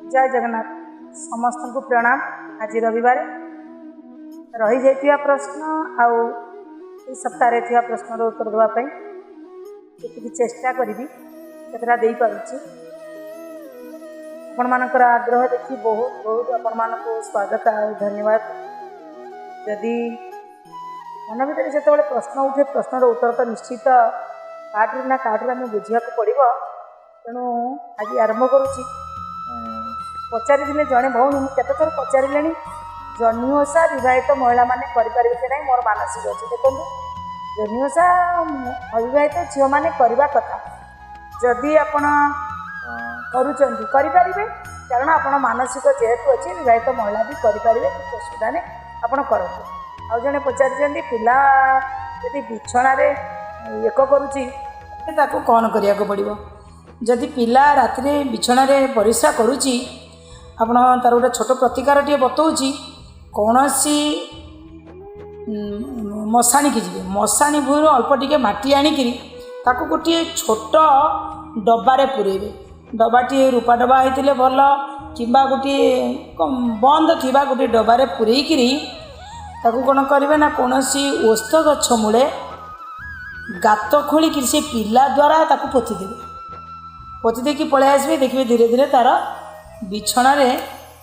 जय जगन्नाथ समस्त को प्रणाम। आज रविवार रही जाइए प्रश्न आउ सप्ताह थी प्रश्नर उत्तर देवाई जी चेष्टा करी केतटा दे पारुछि। आपण मानकर आग्रह देखी बहुत बहुत आपण मानक स्वागत और धन्यवाद। यदि मन भर जो प्रश्न उठे प्रश्नर उत्तर तो निश्चित काट्रे ना काट्रे आम बुझा पड़ो। तेणु आज आरंभ करुच्ची। पचारि जड़े भौणी मुझे थर पचारे जह्नि ओषा बहित महिला मैंने करेंगे कि ना मोर मानसिक अच्छे। देखो जह्नि ओषा अविवाहित झील मैंने करवा कथा जदि आप करेंगे कारण आप मानसिक जेहेतु अच्छे बहित महिला भी करेंगे किसी असुविधा नहीं आप करते। आउ जड़े पचारि पिला यदि बिछणारे एक करुच्ची कौन करिया पड़ो। जदि पिला राति बिछणारे परिस्रा करुच्ची आपण तार गोटे छोट प्रतिकार टे बतौची। कौन सी मशाणी की जी मशाणी भूर अल्प टिके माटी आणिक गोटे छोट डब्बारे पुरेबे। डब्बाटी रूपा डब्बा होते भल कि गोटे बंद थी गोटे डब्बारे पुरेकरी कौन करेंगे ना कौन सी ओस्थ गछ मूले गात खोलिक से पिला द्वारा पोतीदेवे। पोती देकी पलि आसबे देखिए धीरे धीरे तार बिछणारे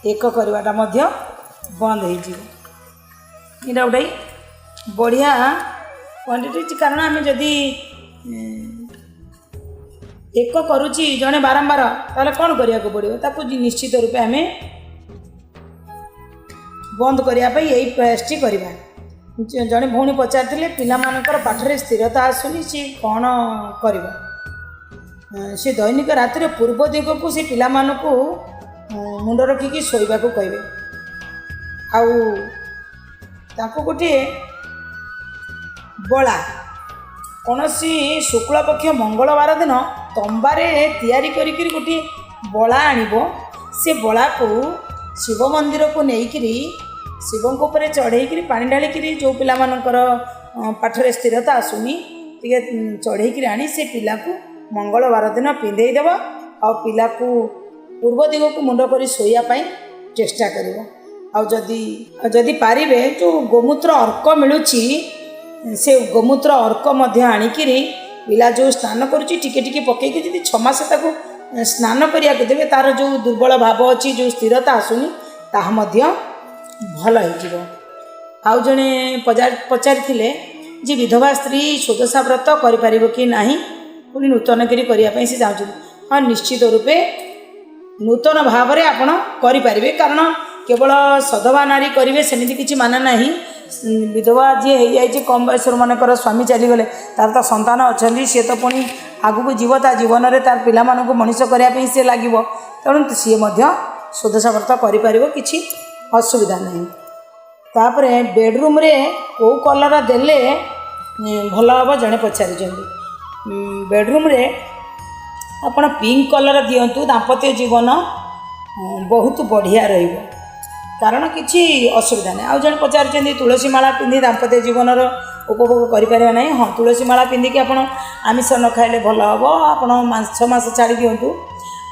एक करवाटा बंद हो गोटे बढ़िया क्वांटिटी। कारण आम जदि एक करुच्ची जड़े बारंबार ताले कौन करिया पड़ो ताकू निश्चित रूपे आम बंद करने यही प्रयासटी करवा। जड़े भौणी पचारि पिलामानकर पाठरे स्थिरता आसुनी सी कौन कर सी दैनिक रातिर पूर्व दिग को सी पिला मानकु मुंड रखिकी शोवा को कहे। आउ गोटे बला कौन सी शुक्ल पक्ष मंगलवार दिन तंबारे तैयारी करिकी गोटे बला आणिबो। से बला को शिव मंदिर को लेकिरी शिवों ऊपर चढ़ेकरी पानी ढालिकी जो पिला मानकर पाठरे स्थिरता आसुनी टे चढ़ेकरी आनी से पिला को मंगलवार दिन पिंधेदेव आ पिला को पूर्व दिग को मुंड कर शोवाई चेष्टा कर। जदि पारे जो गोमूत्र अर्क मिलूँ से गोमूत्र अर्क आणिकी पिला जो स्नान करुच्ची टिके टिके पकईकि जब 6 मास स्नान करिया देवे तार जो दुर्बल भाव अच्छी जो स्थिरता आसुनी ताहा भल हो। आउ जड़े पचारि जे विधवा स्त्री षोडशा व्रत करें कि नहीं पुणी नूतन करने से चाहते। हाँ निश्चित रूपे नूतन भाव में आपड़ करें कारण केवल सधवा नारी करेंगे सेमती किसी मान ना। विधवा जी हो जाए कम बयस मनकर स्वामी चलीगले तार तो संतान अच्छा सी तो पुणी आगू जीव ता जीवन में तार पिला मनीष करने सी लगे तेणु सी षोडशा व्रत करें किसी असुविधा नहीं। तापर बेडरूम रे कौ कलर देले भल हम जड़े पचारि बेडरूम रे आपण पिंक कलर दिंतु दाम्पत्य जीवन बहुत बढ़िया रहिबो कारण किसी असुविधा नहीं। आउ जड़े पचारि तुलसी माला पिंधि दाम्पत्य जीवन उपभोग करें ना। हाँ तुलसी माला पिंधिकी आप आमिष न खाइले भल हम आप 6 मास छाड़ी दिंतु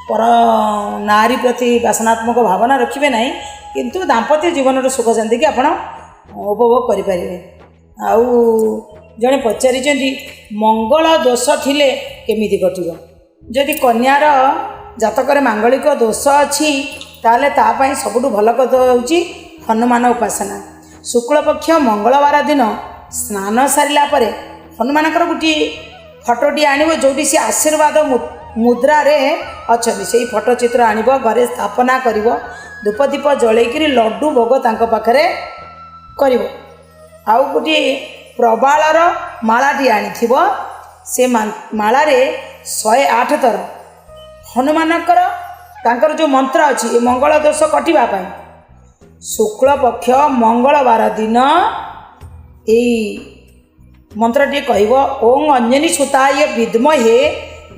पर नारी प्रति वासनात्मक भावना रखिए ना किंतु दाम्पत्य जीवन सुख शांति की आप उपभोग करें। आउ जड़े पचारि मंगल दोष थिले केमिति कटिबो। जदि कन्यार जातक मांगलिक दोष अच्छी ताले तापाई सबुठु भल कथा होउची हनुमान उपासना। शुक्ल पक्ष मंगलवार दिन स्नान सारिला परे हनुमानकर गोटे फटोटी आणिबो जोटी से आशीर्वाद मुद्रा रे अच्छी से फटो चित्र आणिब घरे स्थापना करिब धूपदीप जलैकरी लड्डू भोग तांको पाखरे करिब। आउ गोटे प्रबालर मालाटी आनिथिबो से माला रे 108 थर हनुमानकर तांकर जो मंत्र अच्छी मंगल दोष कटिबा पाई शुक्ल पक्ष मंगलवार दिन यही मंत्रटी कहब ओं अंजनी सुताय विद्महे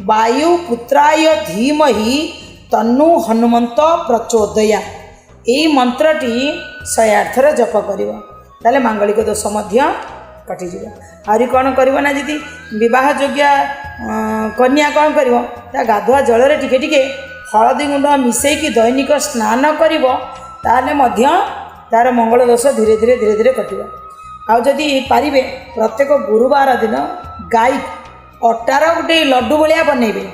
वायुपुत्राय धीमहि तन्नु हनुमंत प्रचोदया। यही मंत्रटी 108 थर जप कर ताले मांगलिक दोष कटिज। आहरी कौन करना जी बह योग्य कन्या कौन कर गाधुआ जल टिके टिके हलदी गुंड मिसेकी दैनिक स्नान करिबो ताले मध्य तार मंगल दोष धीरे धीरे धीरे धीरे कटिब। आउ जदि पारिबे प्रत्येक गुरुवार दिन गाई अटार गोटे लड्डू भलिया बनइबे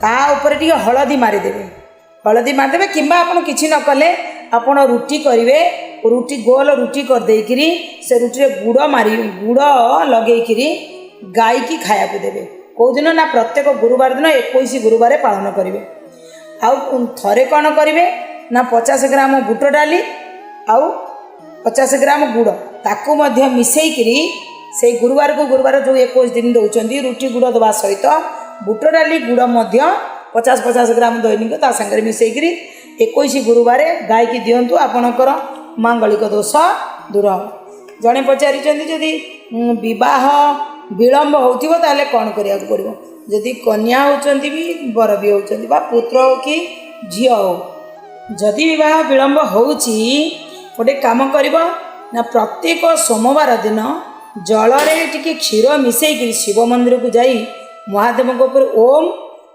ता ऊपर टिके हलदी मारिदेवे। हलदी मारिदेवे किंबा आपण किछि न कले आपण रुटी करिवे रुटी गोल रुटी कर देइकिरी से रुटी रे गुड़ लगेइकिरी गाई की खाया को देवे। कौ दिन ना प्रत्येक गुरुवार दिन 21 गुरुवार पालन करेंगे। आउ थरे कौन करेंगे ना 50 ग्राम बुट डाली आउ 50 ग्राम गुड़ ताकू मध्य मिसेइकिरी से गुरुवार को गुरुवार जो 21 दिन दौरान रुटी गुड़ दवा सहित बुट डाली गुड़ मध्य 50-50 ग्राम दैनिक ता संगे मिसेइकिरी 21 गुरुवार गाय की दिंतु आपणकर मांगलिक दोष दूर हो। जड़े पचारि जदि विवाह विलम्ब होतिबो ताले कौन करिया को पड़िबो। जदि कन्या होचंती भी बर भी होचंती बा पुत्र हो कि झियो हो जदि विवाह विलम्ब होउची गोटे काम करिबो ना प्रत्येक सोमवार दिन जलरे टिके क्षीर मिसेई शिव मंदिर को जाई महादेव को ऊपर ओम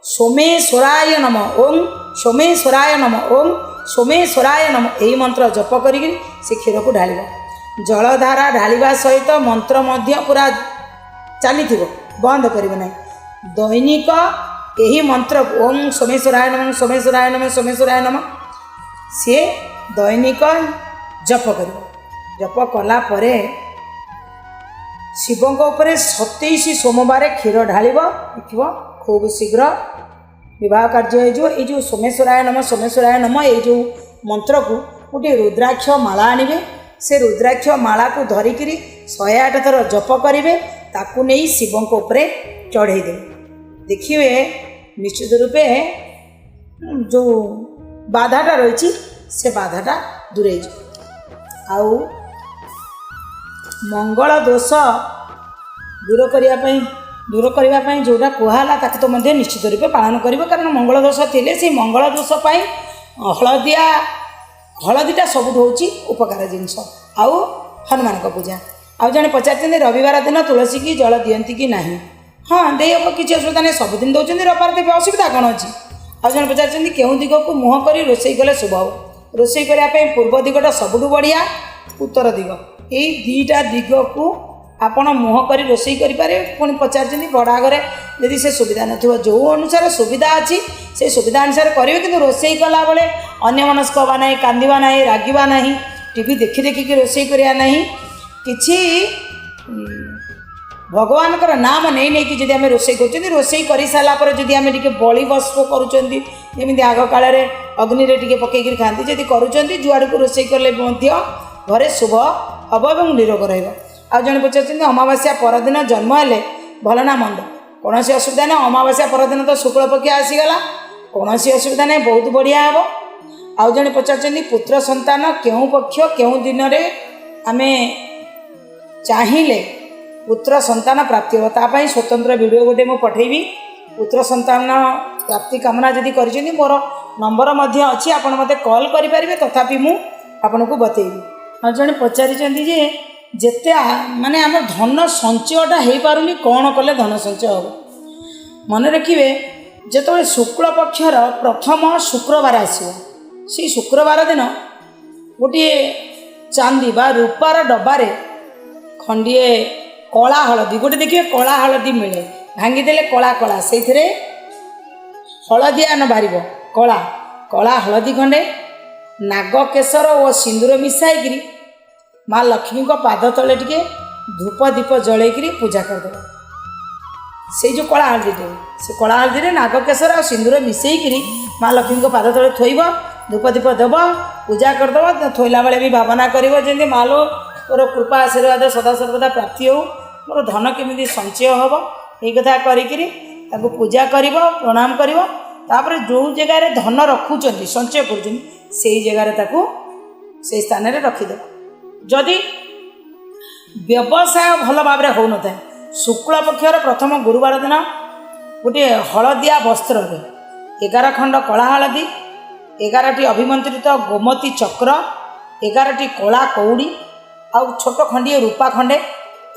सोमेश्वराय नमः ओम सोमेश्वराय नमः ओम सोमेश्वराय नमः यही मंत्र जप करी से क्षीर को ढालिबो। जलधारा ढालिबा सहित मंत्र मध्य पूरा चली बंद करें ना दैनिक यही मंत्र ओम सोमेश्वराय नमः सोमेश्वराय नमः सोमेश्वराय नमः सी दैनिक जप कर जप कला परे शिव उपर 27 सोमवार क्षीर ढाल देखो खूब शीघ्र विवाह कार्य हो जो सोमेश्वराय नमः ये जो मंत्र को गोटे रुद्राक्ष माला आनिबे से रुद्राक्ष माला को धरिकी 108 थर जप करेंगे ताकू नहीं शिव उपरे चढ़े दे। देखिए निश्चित रूपे जो बाधाटा रही से बाधाटा दूरे आउ मंगल दोष दूर करने जोटा कहला ताकू तो मध्य निश्चित रूपे पालन करिबो कारण मंगल दोष थिले से मंगल दोष पाई हलदीटा सबुठ होची उपकार जिनस आउ हनुमान को पूजा। आउ जड़े पचार रविवार दिन तुलसी की जल दियंती कि नहीं हाँ दे हम किसी असुविधा नहीं सबुदिन दौरान रविवार देवे असुविधा कौन अच्छी। आउ जड़े पचार केउं दिग को मुँह कर रोसई कले शुभ हो रोसई करने पूर्व दिगटा सबुठ बढ़िया उत्तर दिग यही दीटा दिग को आपण मुँह कर रोसई करें पुणी पचार बड़ा घरे यदि से सुविधा न जो अनुसार सुविधा अच्छी से सुविधा अनुसार करेंगे कि रोसई कला बेले अन्यमनस्क हवा ना कांदा ना रागिबा ना टीवी देखी देखिकी रोसई करिया नहीं किछि भगवान का नाम नहीं नहीं कि जब आम रोसई कर रोसई कर सारापर जब आम टे बलि बस्प करुँगी आग काल अग्नि टे पकईक खाती जब करुँच जुआड़ को रोसई कले घरे शुभ हम और निरोग रहा। आज जन पचार अमावास्या परदिन जन्म हेले भल ना मंद कौन असुविधा ना अमावास्या परदिन तो शुक्ल पक्ष आसीगला कौन असुविधा नहीं बहुत बढ़िया हे। आउ जन पचार पुत्र संतान केउं पक्ष केउं दिन में आम चाहिए पुत्र संतान प्राप्ति हो तापाई स्वतंत्र वीडियो गोटे मुझे पठेबी पुत्र संतान प्राप्ति कामना जदि कर मोर नंबर अच्छी आप मत कॉल करेंगे तथापि मु आपन को बतेबी। और जड़े पचारि जेते माने आम धन संचयटा हो पारुनी कौन कले धन संचय हम मन रखिए जिते शुक्ल पक्षर प्रथम शुक्रवार आसो से शुक्रवार दिन गोटे चांदी बा रूपार डबारे खंडिए कला हलदी गोटे देखिए कला हलदी मिले भांगीदे कला कला से हलदिया न बाहर कला कला हलदी खंडे नागकेशर और सिंदूर मिसाई माँ लक्ष्मी को पाद तले टिके धूप दीप जलैकि पूजा करदे से जो कला हलदी से कला हलदी नागकेशर और सिंदूर मिसेकरी माँ लक्ष्मी को पाद तले थोब धूप दीप देव पूजा करदेव थोला बेले भी भावना कर मालो मोर कृपा आशीर्वाद सदा सर्वदा प्राप्ति हो मोर धन केमी संचय हम ये कथा करी पूजा कर प्रणाम कर जो जगार धन रखुंट संचय कर जगार से स्थान में रखिदे। जदि व्यवसाय भल भाव हो न था शुक्ल पक्षर प्रथम गुरुवार दिन गोटे हलदिया वस्त्र 11 खंड कला हलदी 11टी अभिमंत्रित गोमती चक्र 11टी कला कौड़ी आउ छोट खंडे रूपा खंडे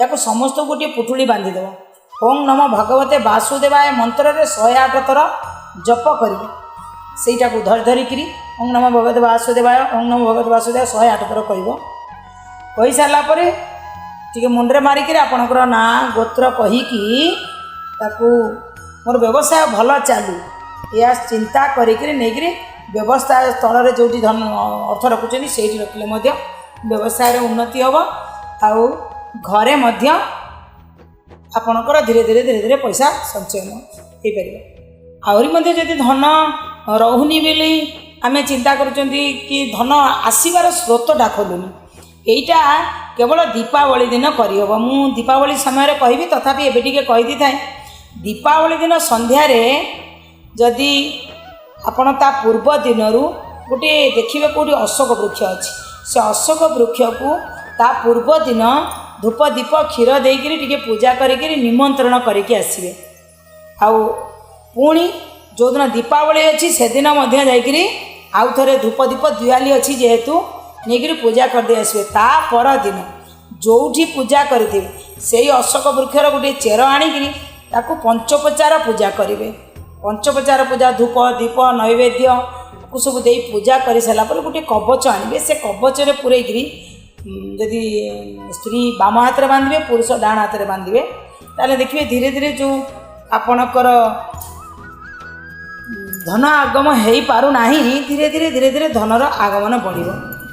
या समस्त गोटे पुटुली बांधिदेव ओं नमो भगवते वासुदेवाय मंत्र 108 थर जप कर ସେଇଟାକୁ ଧରି ଧରିକିରି ଓಂ ନମୋ ଭଗବତେ ବାସୁଦେବାୟ ଓಂ ନମୋ ଭଗବତେ ବାସୁଦେବାୟ 108 ଥର କହିବ। କହିସାରିଲା ପରେ ଟିକେ ମୁଣ୍ଡରେ ମାରିକିରି ଆପଣଙ୍କର ନାଁ ଗୋତ୍ର କହିକି ତାକୁ ମୋର ବ୍ୟବସାୟ ଭଲ ଚାଲୁ ଏହା ଚିନ୍ତା କରିକିରି ନେଇକିରି ବ୍ୟବସାୟ ସ୍ଥଳରେ ଯେଉଁଠି ଧନ ଅର୍ଥ ରଖୁଛନ୍ତି ସେଇଠି ରଖିଲେ ମଧ୍ୟ ବ୍ୟବସାୟରେ ଉନ୍ନତି ହେବ। ଆଉ ଘରେ ମଧ୍ୟ ଆପଣଙ୍କର ଧୀରେ ଧୀରେ ଧୀରେ ଧୀରେ ପଇସା ସଞ୍ଚୟ ହୋଇପାରିବ। ଆହୁରି ମଧ୍ୟ ଯଦି ଧନ ରହୁନି ବୋଲି ଆମେ ଚିନ୍ତା କରୁଛନ୍ତି କି ଧନ ଆସିବାର ସ୍ରୋତଟା ଖୋଲୁନି, ଏଇଟା କେବଳ ଦୀପାବଳି ଦିନ କରିହେବ। ମୁଁ ଦୀପାବଳି ସମୟରେ କହିବି, ତଥାପି ଏବେ ଟିକେ କହିଦେଇଥାଏ। ଦୀପାବଳି ଦିନ ସନ୍ଧ୍ୟାରେ ଯଦି ଆପଣ ତା ପୂର୍ବ ଦିନରୁ ଗୋଟିଏ ଦେଖିବେ କେଉଁଠି ଅଶୋକ ବୃକ୍ଷ ଅଛି, ସେ ଅଶୋକ ବୃକ୍ଷକୁ ତା ପୂର୍ବ ଦିନ ଧୂପ ଦୀପ କ୍ଷୀର ଦେଇକରି ଟିକେ ପୂଜା କରିକିରି ନିମନ୍ତ୍ରଣ କରିକି ଆସିବେ। ଆଉ ପୁଣି ଯେଉଁଦିନ ଦୀପାବଳି ଅଛି ସେଦିନ ମଧ୍ୟ ଯାଇକରି ଆଉ ଥରେ ଧୂପ ଦୀପ ଦିୱାଲି ଅଛି ଯେହେତୁ ନେଇକରି ପୂଜା କରିଦେଇ ଆସିବେ। ତା ପରଦିନ ଯେଉଁଠି ପୂଜା କରିଥିବେ ସେଇ ଅଶୋକ ବୃକ୍ଷର ଗୋଟିଏ ଚେର ଆଣିକିରି ତାକୁ ପଞ୍ଚୋପଚାର ପୂଜା କରିବେ। ପଞ୍ଚୋପଚାର ପୂଜା ଧୂପ ଦୀପ ନୈବେଦ୍ୟକୁ ସବୁ ଦେଇ ପୂଜା କରିସାରିଲା ପରେ ଗୋଟିଏ କବଚ ଆଣିବେ। ସେ କବଚରେ ପୂରେଇକିରି ଯଦି ସ୍ତ୍ରୀ ବାମ ହାତରେ ବାନ୍ଧିବେ, ପୁରୁଷ ଡାହାଣ ହାତରେ ବାନ୍ଧିବେ, ତାହେଲେ ଦେଖିବେ ଧୀରେ ଧୀରେ ଯେଉଁ ଆପଣଙ୍କର ଧନ ଆଗମ ହୋଇପାରୁନାହିଁ, ଧୀରେ ଧୀରେ ଧୀରେ ଧୀରେ ଧନର ଆଗମନ ବଢ଼ିବ।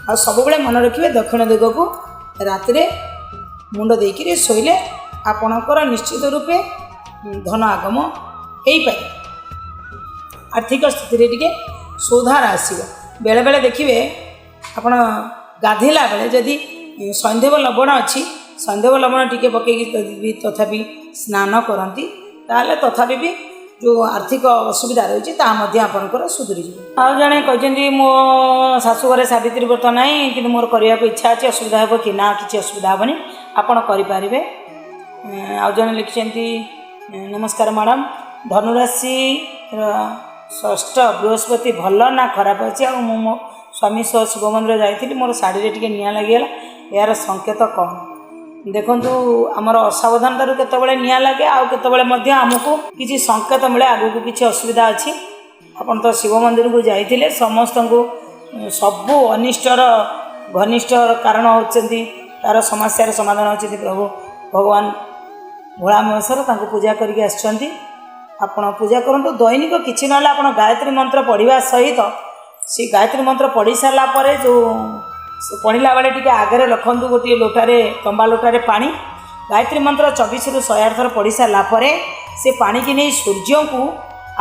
ଆଉ ସବୁବେଳେ ମନେ ରଖିବେ ଦକ୍ଷିଣ ଦିଗକୁ ରାତିରେ ମୁଣ୍ଡ ଦେଇକରି ଶୋଇଲେ ଆପଣଙ୍କର ନିଶ୍ଚିତ ରୂପେ ଧନ ଆଗମ ହୋଇପାରେ। ଆର୍ଥିକ ସ୍ଥିତିରେ ଟିକେ ସୁଧାର ଆସିବ। ବେଳେବେଳେ ଦେଖିବେ ଆପଣ ଗାଧୋଇଲା ବେଳେ ଯଦି ସୈନ୍ଧବ ଲବଣ ଅଛି, ସୈନ୍ଧବ ଲବଣ ଟିକେ ପକାଇକି ଯଦି ତଥାପି ସ୍ନାନ କରନ୍ତି, ତାହେଲେ ତଥାପି ବି ଯେଉଁ ଆର୍ଥିକ ଅସୁବିଧା ରହିଛି ତାହା ମଧ୍ୟ ଆପଣଙ୍କର ସୁଧୁରିଯିବ। ଆଉ ଜଣେ କହିଛନ୍ତି ମୋ ଶାଶୁଘରେ ସାବିତ୍ରୀ ବ୍ରତ ନାହିଁ, କିନ୍ତୁ ମୋର କରିବାକୁ ଇଚ୍ଛା ଅଛି, ଅସୁବିଧା ହେବ କି? ନା, କିଛି ଅସୁବିଧା ହେବନି, ଆପଣ କରିପାରିବେ। ଆଉ ଜଣେ ଲେଖିଛନ୍ତି ନମସ୍କାର ମ୍ୟାଡ଼ାମ୍, ଧନୁରାଶିର ଷଷ୍ଠ ବୃହସ୍ପତି ଭଲ ନା ଖରାପ ଅଛି? ଆଉ ମୁଁ ମୋ ସ୍ୱାମୀ ସହ ଶିବ ମନ୍ଦିର ଯାଇଥିଲି, ମୋର ଶାଢ଼ୀରେ ଟିକେ ନିଆଁ ଲାଗିଗଲା, ଏହାର ସଂକେତ କ'ଣ? ଦେଖନ୍ତୁ, ଆମର ଅସାବଧାନତାରୁ କେତେବେଳେ ନିଆଁ ଲାଗେ, ଆଉ କେତେବେଳେ ମଧ୍ୟ ଆମକୁ କିଛି ସଂକେତ ମିଳେ ଆଗକୁ କିଛି ଅସୁବିଧା ଅଛି। ଆପଣ ତ ଶିବ ମନ୍ଦିରକୁ ଯାଇଥିଲେ, ସମସ୍ତଙ୍କୁ ସବୁ ଅନିଷ୍ଟର ଘନିଷ୍ଠ କାରଣ ହେଉଛନ୍ତି, ତା'ର ସମସ୍ୟାର ସମାଧାନ ହେଉଛନ୍ତି ପ୍ରଭୁ ଭଗବାନ ଭୋଳା ମହେଶ୍ୱର। ତାଙ୍କୁ ପୂଜା କରିକି ଆସିଛନ୍ତି, ଆପଣ ପୂଜା କରନ୍ତୁ। ଦୈନିକ କିଛି ନହେଲେ ଆପଣ ଗାୟତ୍ରୀ ମନ୍ତ୍ର ପଢ଼ିବା ସହିତ ସେ ଗାୟତ୍ରୀ ମନ୍ତ୍ର ପଢ଼ି ସାରିଲା ପରେ ଯେଉଁ ପଢ଼ିଲା ବେଳେ ଟିକେ ଆଗରେ ରଖନ୍ତୁ ଗୋଟିଏ ଲୋଟାରେ, ତମ୍ବା ଲୋଟାରେ ପାଣି। ଗାୟତ୍ରୀ ମନ୍ତ୍ର 24ରୁ 108 ଥର ପଢ଼ି ସାରିଲା ପରେ ସେ ପାଣିକି ନେଇ ସୂର୍ଯ୍ୟଙ୍କୁ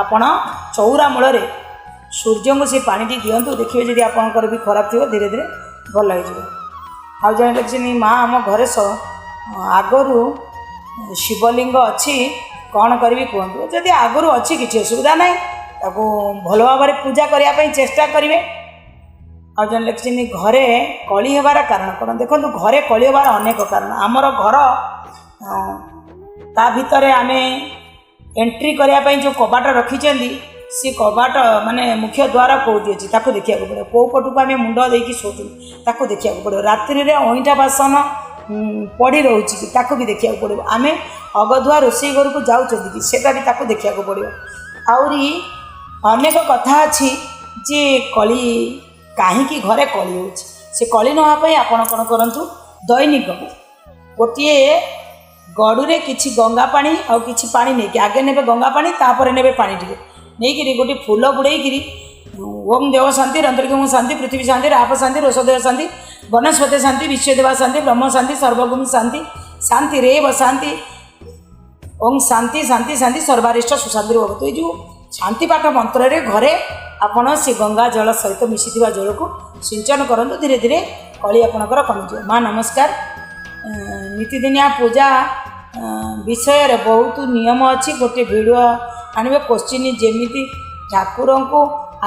ଆପଣ ଚଉରା ମୂଳରେ ସୂର୍ଯ୍ୟଙ୍କୁ ସେ ପାଣିଟି ଦିଅନ୍ତୁ। ଦେଖିବେ ଯଦି ଆପଣଙ୍କର ବି ଖରାପ ଥିବ ଧୀରେ ଧୀରେ ଭଲ ହେଇଯିବ। ଆଉ ଜଣେ ଲେଖିଛନ୍ତି ମା, ଆମ ଘରେ ଆଗରୁ ଶିବଲିଙ୍ଗ ଅଛି, କ'ଣ କରିବି କୁହନ୍ତୁ? ଯଦି ଆଗରୁ ଅଛି କିଛି ଅସୁବିଧା ନାହିଁ, ତାକୁ ଭଲ ଭାବରେ ପୂଜା କରିବା ପାଇଁ ଚେଷ୍ଟା କରିବେ। ଆଉ ଜଣେ ଲେଖିଛନ୍ତି ଘରେ କଳି ହେବାର କାରଣ କ'ଣ? ଦେଖନ୍ତୁ, ଘରେ କଳି ହେବାର ଅନେକ କାରଣ। ଆମର ଘର ତା ଭିତରେ ଆମେ ଏଣ୍ଟ୍ରି କରିବା ପାଇଁ ଯେଉଁ କବାଟ ରଖିଛନ୍ତି, ସେ କବାଟ ମାନେ ମୁଖ୍ୟ ଦ୍ୱାର କେଉଁଠି ଅଛି ତାକୁ ଦେଖିବାକୁ ପଡ଼ିବ। କେଉଁ ପଟକୁ ଆମେ ମୁଣ୍ଡ ଦେଇକି ଶୋଉଛୁ ତାକୁ ଦେଖିବାକୁ ପଡ଼ିବ। ରାତ୍ରିରେ ଅଇଁଠା ବାସନ ପଡ଼ି ରହୁଛି କି ତାକୁ ବି ଦେଖିବାକୁ ପଡ଼ିବ। ଆମେ ଅଗଧୁଆ ରୋଷେଇ ଘରକୁ ଯାଉଛନ୍ତି କି ସେଟା ବି ତାକୁ ଦେଖିବାକୁ ପଡ଼ିବ। ଆହୁରି ଅନେକ କଥା ଅଛି ଯେ କଳି କାହିଁକି ଘରେ କଳି ହେଉଛି। ସେ କଳି ନ ହେବା ପାଇଁ ଆପଣ କ'ଣ କରନ୍ତୁ, ଦୈନିକ ଗୋଟିଏ ଗଡ଼ୁରେ କିଛି ଗଙ୍ଗା ପାଣି ଆଉ କିଛି ପାଣି ନେଇକି ଆଗେ ନେବେ ଗଙ୍ଗା ପାଣି, ତାପରେ ନେବେ ପାଣି ଟିକେ ନେଇକିରି ଗୋଟିଏ ଫୁଲ ବୁଡ଼େଇକିରି ଓಂ ଦେବ ଶାନ୍ତି ରନ୍ତରିକ ଶାନ୍ତି ପୃଥିବୀ ଶାନ୍ତି ରାପ ଶାନ୍ତି ରୋଷଦେବ ଶାନ୍ତି ବନସ୍ପତି ଶାନ୍ତି ବିଶ୍ୱଦେବା ଶାନ୍ତି ବ୍ରହ୍ମ ଶାନ୍ତି ସର୍ବଭୂମି ଶାନ୍ତି ଶାନ୍ତି ରେବ ଶାନ୍ତି ଓಂ ଶାନ୍ତି ଶାନ୍ତି ଶାନ୍ତି ସର୍ବାରିଷ୍ଟ ସୁଶାନ୍ତି ଭବତୁ। ଏଇ ଯେଉଁ ଶାନ୍ତି ପାଠ ମନ୍ତ୍ରରେ ଘରେ ଆପଣ ସେ ଗଙ୍ଗା ଜଳ ସହିତ ମିଶିଥିବା ଜଳକୁ ସିଞ୍ଚନ କରନ୍ତୁ, ଧୀରେ ଧୀରେ କଳି ଆପଣଙ୍କର କମିଯିବ। ମା ନମସ୍କାର। ନୀତିଦିନିଆ ପୂଜା ବିଷୟରେ ବହୁତ ନିୟମ ଅଛି। ଗୋଟିଏ ଭିଡ଼ିଓ ଆଣିବେ କୋଶ୍ଚିନ୍, ଯେମିତି ଠାକୁରଙ୍କୁ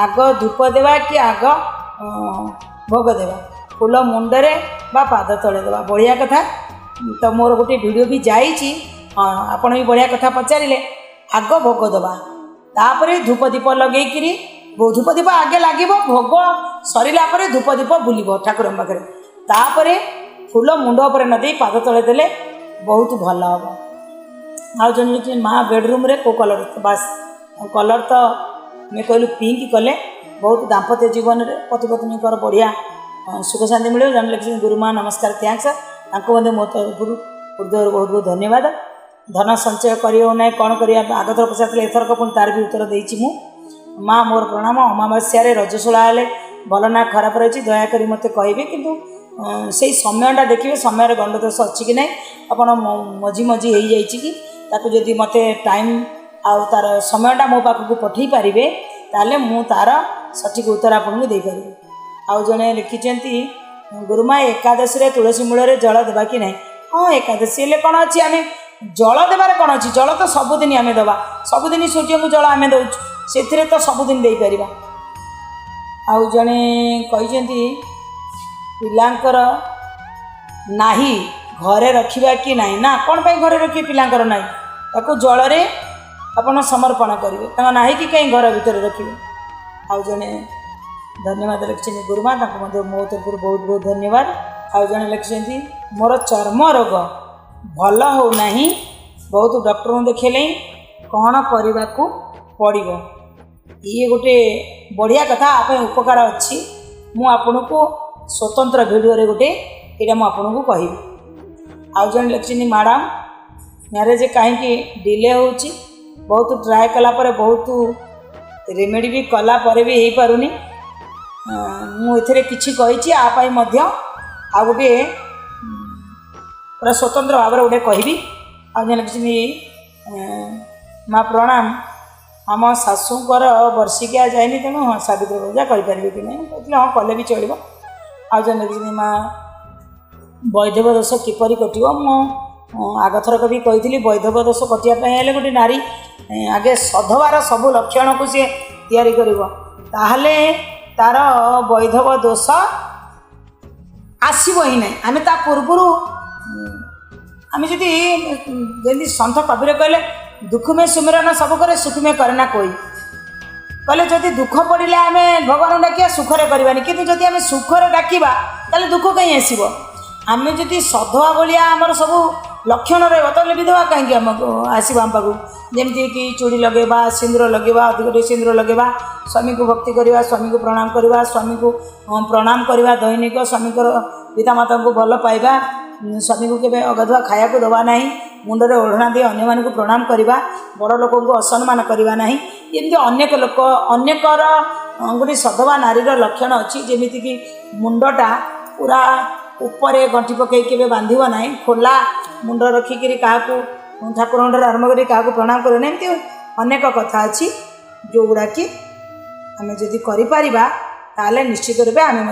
ଆଗ ଧୂପ ଦେବା କି ଆଗ ଭୋଗ ଦେବା, ଫୁଲ ମୁଣ୍ଡରେ ବା ପାଦ ତଳେ ଦେବା, ବଢ଼ିଆ କଥା। ତ ମୋର ଗୋଟିଏ ଭିଡ଼ିଓ ବି ଯାଇଛି, ଆପଣ ବି ବଢ଼ିଆ କଥା ପଚାରିଲେ। ଆଗ ଭୋଗ ଦେବା, ତାପରେ ଧୂପ ଦୀପ ଲଗେଇକିରି, ଧୂପ ଦୀପ ଆଗେ ଲାଗିବ, ଭୋଗ ସରିଲା ପରେ ଧୂପ ଦୀପ ବୁଲିବ ଠାକୁରଙ୍କ ପାଖରେ, ତାପରେ ଫୁଲ ମୁଣ୍ଡ ଉପରେ ନ ଦେଇ ପାଦ ତଳେ ଦେଲେ ବହୁତ ଭଲ ହେବ। ଆଉ ଜଣେ ମା ବେଡ଼ରୁମ୍ରେ କେଉଁ କଲର୍? ବାସ୍ କଲର୍ ତ आम कहलु पिंक कले बहुत दाम्पत्य जीवन में पति पत्नी बढ़िया सुख शांति मिले। जन लिखिं गुरुमा नमस्कार थैंक्स तांको मो तरफ हृदय बहुत बहुत धन्यवाद। धन संचय करना कौन कर आगथर पचार एथरक पुणी तार भी उत्तर देती मु माँ मोर प्रणाम अमावास्या रजस्वला हेले भल ना खराब रही दयाकोरी मत कहे कि से समयटा देखिए समय गंडदोष अच्छी कि ना आप मझी मझी हो जाए मत टाइम आउ तार समयटा मो पाखक पठे पारे ताले मु तार सठिक उत्तर आपको दे पारि। आउ जड़े लिखिं गुरुमा एकादशी तुलसी मूल जल देवा कि ना। हाँ एकादशी हेल्ले कौन अच्छी आम जल देवार कौन अच्छी जल तो सबुदिन आम दवा सबुदिन सूर्य को जल आम दौचु से तो सबुदिन दे पार। आउ जड़े कही पिलांकर नाही घरे रखिबा कि नाही ना कौन पाई घरे रखिए पिलांकर नाही ताको जल रे आपण समर्पण करेंगे ताको नाही कि कहीं घर भितर रखिए। आउ जड़े धन्यवाद लिखिं गुरुमा मो तरफ बहुत बहुत धन्यवाद। आउ जड़े लिखिं मोर चर्म रोग भल हो नहीं बहुत डॉक्टर देखले कौन करने को पड़ो ये गोटे बढ़िया कथा आप उपकार अच्छी मु आपन को स्वतंत्र भिडियो गोटे यहाँ मुझे कहि। आउ जन लिखिं मैडम मैरेज कहीं डिले हो बहुत ट्राए कलापर बहुत रेमेडी भी कला पर भी हो पारुनी मुझे किसी कही आपाई आ गोटे पूरा स्वतंत्र भाव में गोटे कहि। आउ जन लिखिं माँ प्रणाम आम शाशुकर वर्षिकिया जाए तेणु हाँ सावित्री पूजा करें कि नहीं कहते हाँ कले भी चलो। आउ जन लिखिं माँ वैधव दोष किपरि कटिव मु आगथरक भी कही वैधव दोष कटियापी गोटे नारी आगे सधवार सबू लक्षण को सी तैयारी करें तार वैधव दोष आसब ही ना। आम ता पूर्वर आम जमी सन्थ कबीर कहले दुख में सुमिरन सब करे सुख में करना कोई कहले जदि दुख पड़े आम भगवान डाकिया सुखरे करवानी कि जदि आम सुखरे डाकिबा ताले दुख कहीं आसब आम जदि सधवा भाया आमर सब लक्षण रहा विधवा कहीं आसब आम पाक जमती कि चूड़ी लगेवा सिंदूर लगेवा अधिक सिंदूर लगेवा स्वामी को भक्ति करवा स्वामी को प्रणाम करवा स्वामी को प्रणाम करवा दैनिक स्वामी पितामाता को भल पाइबा स्वामी को केवे अगाधुआ खाया को दवा ना मुंडे ओढ़ना दे अन्य मान को प्रणाम करवा बड़ लोक को असम्मान करवा ना एमती अनेक लोक अनेकर गोटे सधवा नारीर लक्षण अच्छी जमीती कि मुंडटा पूरा उपरे गंठी पकई के बांधव ना खोला मुंड रखिक क्या ठाकुर आरंभ कर क्या प्रणाम करना एमती अनेक कथा अच्छी जो गुड़ा कि आम जदि कर निश्चित रूपे आम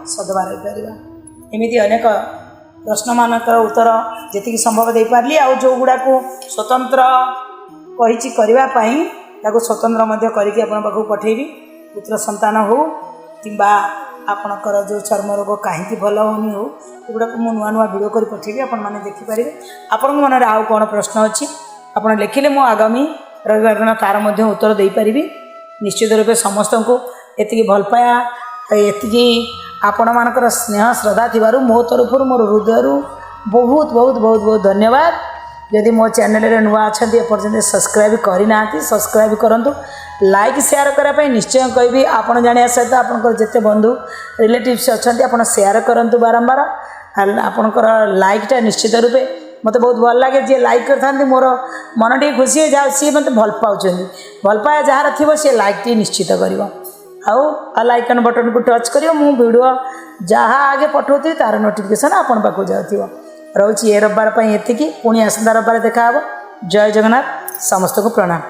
सधवा रही पार। एमती अनेक प्रश्न मानकर उत्तर जी संभव दे पार्ली आउ जो गुड़ा को स्वतंत्र कही करने स्वतंत्र करके आपण पाखु पठेबी पुत्र संतान हो कि आपणकर जो चर्म रोग कहीं भल होनी हो एगुड़ा मुझे नुआ नुआ भिडियो कर पठेबी आपण मैंने देखिपारे। आपण मन में आउ कौन प्रश्न अच्छी आपड़ लिखिले मु आगामी रविवार दिन तार उत्तर दे पारि। निश्चित रूपे समस्त को ये भल पाया ये आपण मानकर स्नेह श्रद्धा थी मो तरफ मोर हृदय बहुत बहुत बहुत बहुत धन्यवाद। जदि मो चैनल रे नुआ अच्छा एपर्यंत सब्सक्राइब करना सब्सक्राइब करूँ लाइक शेयर करने निश्चय कहबी आपड़ जाना सहित आपंकर जिते बंधु रिलेटिव्स अच्छा आप शेयर करूँ बारंबार आपंकर लाइकटा निश्चित रूपे मत बहुत भल लगे जी लाइक करते मोर मन टी खुशी है जहाँ सी मत भल पाँच भल पाया जार थी सी लाइक टी निश्चित कर आउ लाइकन बटन को टच कर वीडियो जहाँ आगे पठाऊँ तार नोटिफिकेशन आपण पाक जाऊँ रोचे ये रविवार ये पुणी आसंता रविवार देखा। जय जगन्नाथ समस्त को प्रणाम।